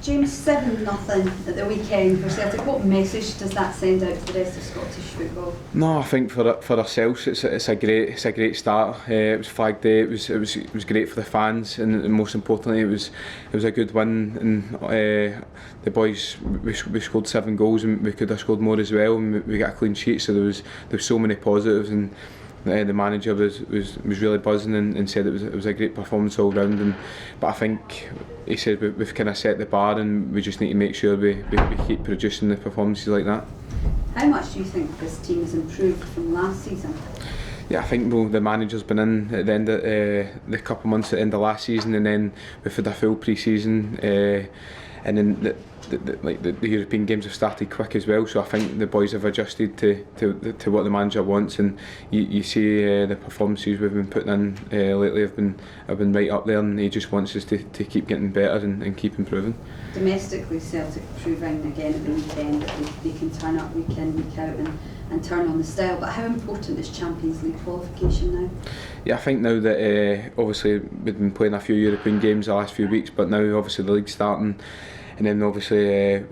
James, 7-0 at the weekend for Celtic. What message does that send out to the rest of Scottish football? No, I think for ourselves it's a great start. It was Flag Day. It was great for the fans, and most importantly, it was a good win. And the boys, we scored 7 goals, and we could have scored more as well. And we got a clean sheet, so there was so many positives. And the manager was really buzzing and said it was a great performance all round. But I think he said we've kind of set the bar, and we just need to make sure we keep producing the performances like that. How much do you think this team has improved from last season? Yeah, I think the manager's been in at the end of the couple of months at the end of last season, and then we've had a full pre-season, and then the European games have started quick as well. So I think the boys have adjusted to what the manager wants, and you see the performances we've been putting in lately have been right up there, and he just wants us to keep getting better and keep improving. Domestically, Celtic proving again at the weekend that they can turn up week in, week out and turn on the style. But how important is Champions League qualification now? Yeah, I think now that obviously we've been playing a few European games the last few weeks, but now obviously the league's starting. And then obviously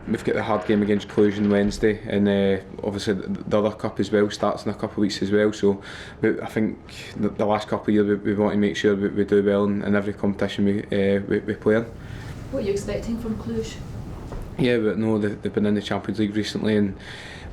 we've got the hard game against Cluj on Wednesday, and obviously the other cup as well starts in a couple of weeks as well. So I think the last couple of years we want to make sure we do well in every competition we play in. What are you expecting from Cluj? Yeah, but no, they've been in the Champions League recently, and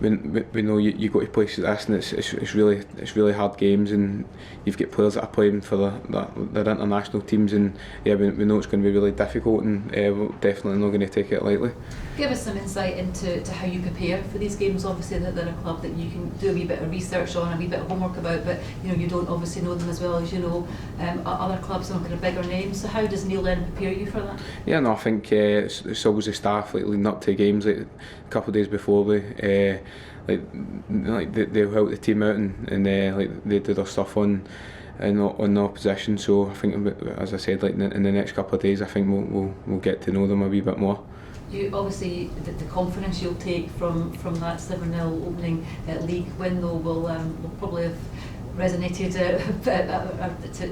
we know you go to places like this, and it's really hard games, and you've got players that are playing for their international teams, and yeah, we know it's going to be really difficult, and we're definitely not going to take it lightly. Give us some insight into how you prepare for these games. Obviously they're a club that you can do a wee bit of research on, a wee bit of homework about, but you don't obviously know them as well as you know other clubs and kind of bigger names. So how does Neil then prepare you for that? Yeah, no, I think it's always the staff leading up to games, like a couple of days before they'll help the team out, and they do their stuff on the opposition. So I think, as I said, in the next couple of days, I think we'll get to know them a wee bit more. You obviously the confidence you'll take from that 7-0 opening league win though will probably have resonated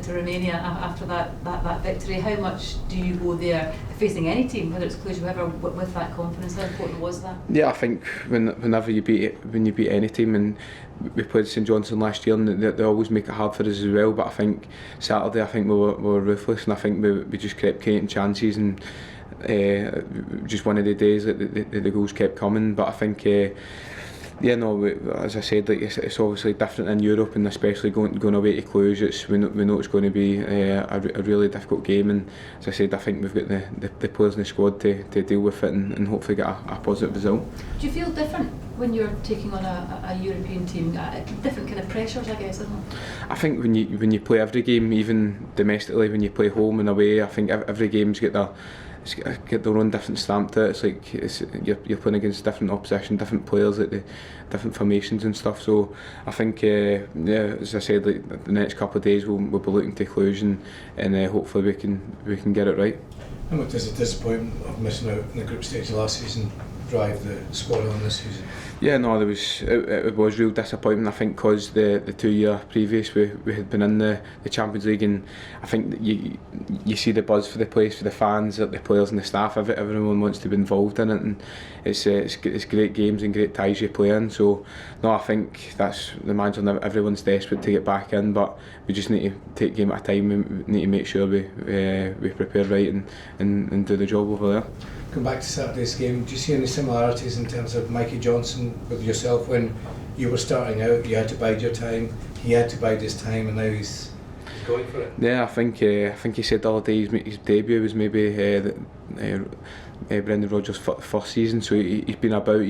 to Romania after that victory. How much do you go there facing any team, whether it's Cluj or whoever, with that confidence? How important was that? Yeah, I think whenever you beat any team, and we played St Johnstone last year, and they always make it hard for us as well. But I think Saturday, I think we were ruthless, and I think we just kept creating chances, and just one of the days that the goals kept coming. But I think as I said, it's obviously different in Europe, and especially going away to Cluj. We know it's going to be a really difficult game, and as I said, I think we've got the players in the squad to deal with it and hopefully get a positive result. Do you feel different when you're taking on a European team? Different kind of pressures, I guess, isn't it? I think when you play every game, even domestically, when you play home and away, I think every game's got their own different stamp to it. It's like you're playing against different opposition, different players, like the different formations and stuff. So I think, as I said, the next couple of days we'll be looking to Cluj, and hopefully we can get it right. How much does the disappointment of missing out in the group stage last season drive the squad on this season? Yeah, no, it was real disappointment. I think because the 2 year previous we had been in the Champions League, and I think that you see the buzz for the place, for the fans, the players and the staff. Everyone wants to be involved in it, and it's great games and great ties you play in. So no, I think that's the manager. Everyone's desperate to get back in, but we just need to take game at a time. We need to make sure we prepare right and do the job over there. Come back to Saturday's game, do you see any similarities in terms of Mikey Johnson with yourself? When you were starting out, you had to bide your time, he had to bide his time, and now he's going for it? Yeah, I think he said the other day his debut was maybe Brendan Rodgers' first season, so he's been about.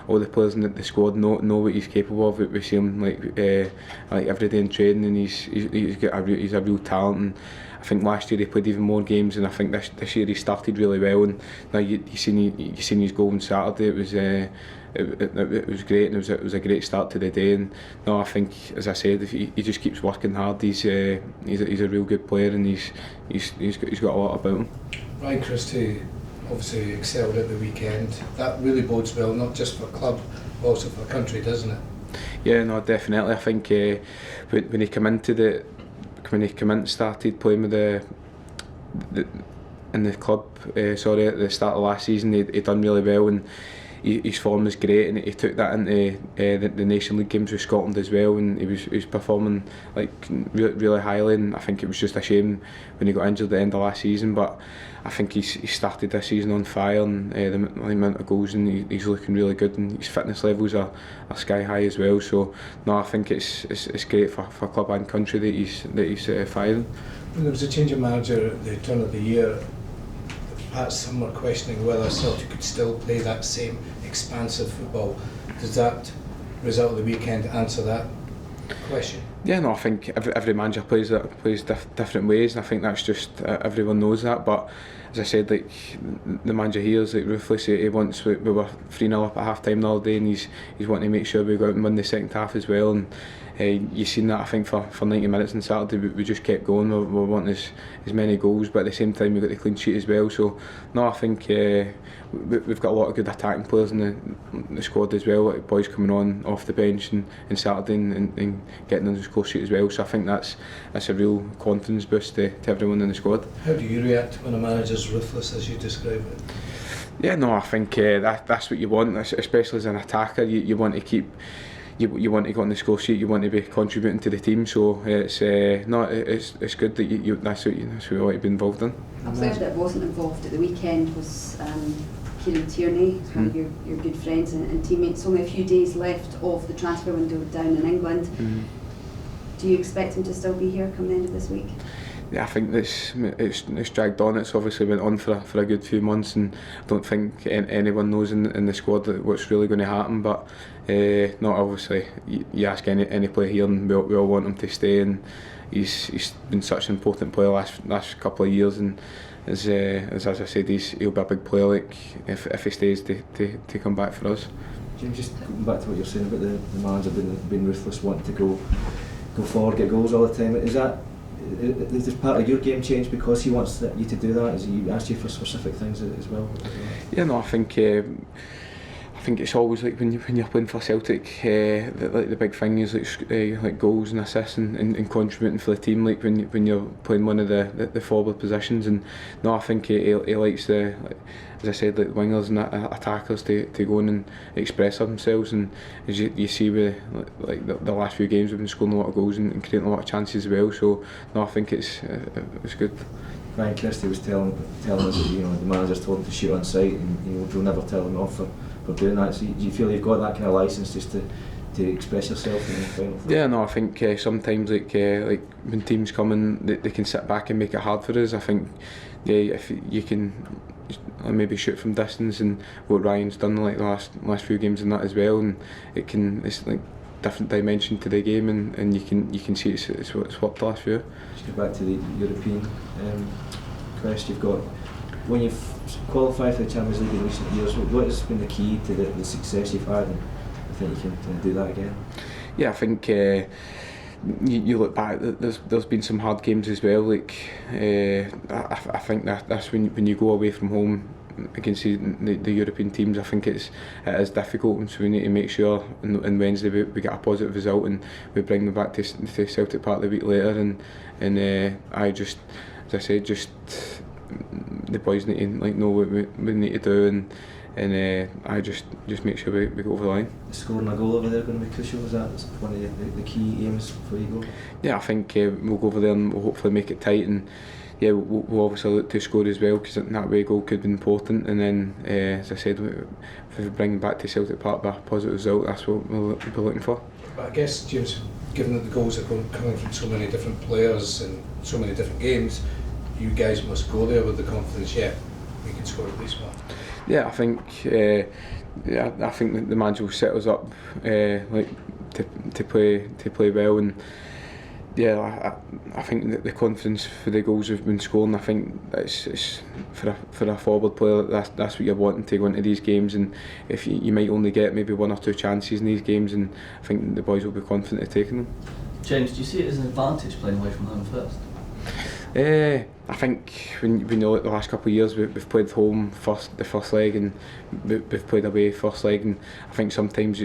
All the players in the squad know what he's capable of. We see him like every day in training, and he's a real talent. And I think last year he played even more games, and I think this year he started really well. And now you seen his goal on Saturday. It was great, and it was a great start to the day. And no, I think, as I said, if he just keeps working hard, he's a real good player, and he's got a lot about him. Ryan Christie obviously excelled at the weekend. That really bodes well, not just for club, but also for the country, doesn't it? Yeah, no, definitely. I think when he came in, started playing with in the club. Sorry, at the start of last season, he done really well, and his form was great, and he took that into the Nation League games with Scotland as well, and he was performing like really highly. And I think it was just a shame when he got injured at the end of last season, but I think he started this season on fire, and the amount of goals, and he's looking really good, and his fitness levels are sky high as well. So no, I think it's great for club and country that he's firing. When there was a change of manager at the turn of the year, perhaps some were questioning whether Celtic could still play that same expansive football. Does that result of the weekend answer that question? Yeah, no, I think every manager plays different ways, and I think that's just everyone knows that. But as I said, like the manager here is like ruthless. He wants we were 3-0 up at half time the other day, and he's wanting to make sure we go out and win the second half as well. And you've seen that, I think, for 90 minutes on Saturday. We just kept going. We wanting as many goals, but at the same time we got the clean sheet as well. So no, I think we've got a lot of good attacking players in the squad as well. Like boys coming on off the bench and Saturday and getting on the score sheet as well. So I think that's a real confidence boost to everyone in the squad. How do you react when a manager's ruthless, as you describe it? Yeah, no, I think that's what you want, especially as an attacker. You want to keep. You want to go on the score sheet. You want to be contributing to the team. So it's good that that's what you want to be involved in. A player that wasn't involved at the weekend was Kieran Tierney, one of your good friends and teammates. Only a few days left of the transfer window down in England. Do you expect him to still be here come the end of this week? Yeah, I think it's dragged on. It's obviously went on for a good few months, and I don't think anyone knows in the squad what's really going to happen. But no, obviously you ask any player here, and we all want him to stay. And he's been such an important player last couple of years, and as I said, he'll be a big player. Like if he stays to come back for us. Jim, just going back to what you're saying about the manager being ruthless, wanting to go forward, get goals all the time. Is this part of your game change because he wants you to do that? Has he asked you for specific things as well? Yeah, no, I think it's always like when you're playing for Celtic, the big thing is like goals and assists and contributing for the team. Like when you're playing one of the forward positions, and no, I think he likes as I said, like wingers and attackers to go in and express themselves. And as you see with the last few games, we've been scoring a lot of goals and creating a lot of chances as well. So no, I think it's good. Ryan Christie was telling us that the manager's told him to shoot on sight, and you'll never tell him off for doing that. So do you feel you've got that kind of licence just to express yourself in the final? Yeah, no, I think sometimes like when teams come in, they can sit back and make it hard for us. I think if you can maybe shoot from distance, and what Ryan's done like the last few games and that as well, and it's like different dimension to the game, and you can see it's worked last year. Just go back to the European quest. You've got, when you've qualified for the Champions League in recent years, what has been the key to the success you've had, and I think you can do that again? Yeah, I think you look back, there's been some hard games as well. Like I think that's when you go away from home against the European teams. I think it is difficult, and so we need to make sure on Wednesday we get a positive result, and we bring them back to Celtic Park the week later. And I just, as I said, just the boys need to know what we need to do, and I just make sure we go over the line. Scoring a goal over there going to be crucial. Is that one of the key aims before you go? Yeah, I think we'll go over there and we'll hopefully make it tight, and yeah, we'll obviously look to score as well, because that way goal could be important. And then as I said, if we bring them back to Celtic Park by a positive result, that's what we'll be looking for. But I guess, James, given that the goals are coming from so many different players and so many different games, you guys must go there with the confidence, we can score at least one. Yeah, I think I think that the manager will set us up to play well, and I think that the confidence for the goals we've been scoring, I think it's for a forward player, that's what you're wanting to go into these games. And if you might only get maybe one or two chances in these games, and I think the boys will be confident of taking them. James, do you see it as an advantage playing away from home first? I think when you look at the last couple of years, we've played home the first leg, and we've played away first leg, and I think sometimes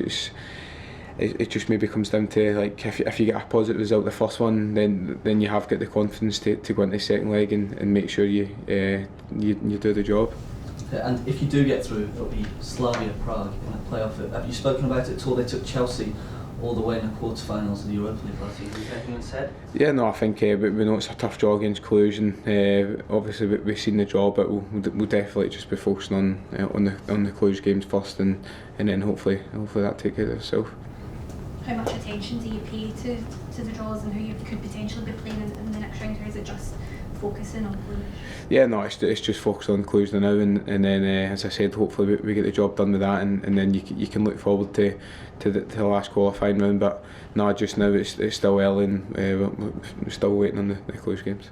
it just maybe comes down to, like, if you get a positive result the first one, then you have got the confidence to go into the second leg and make sure you do the job. And if you do get through, it'll be Slavia Prague in a playoff. Have you spoken about it at all? They took Chelsea all the way in the quarter-finals of the Europa League last season. Is there anything said? Yeah, no, I think we know it's a tough draw against Cluj, and obviously we've seen the draw, but we'll definitely just be focusing on the Cluj games first, and then hopefully that take care of itself. How much attention do you pay to the draws and who you could potentially be playing in the next round, or is it just focusing on Cluj? Yeah, no, it's just focused on Cluj now, and then as I said, hopefully we get the job done with that, and then you can look forward to the last qualifying round. But no, just now it's still early, and we're still waiting on the Cluj games.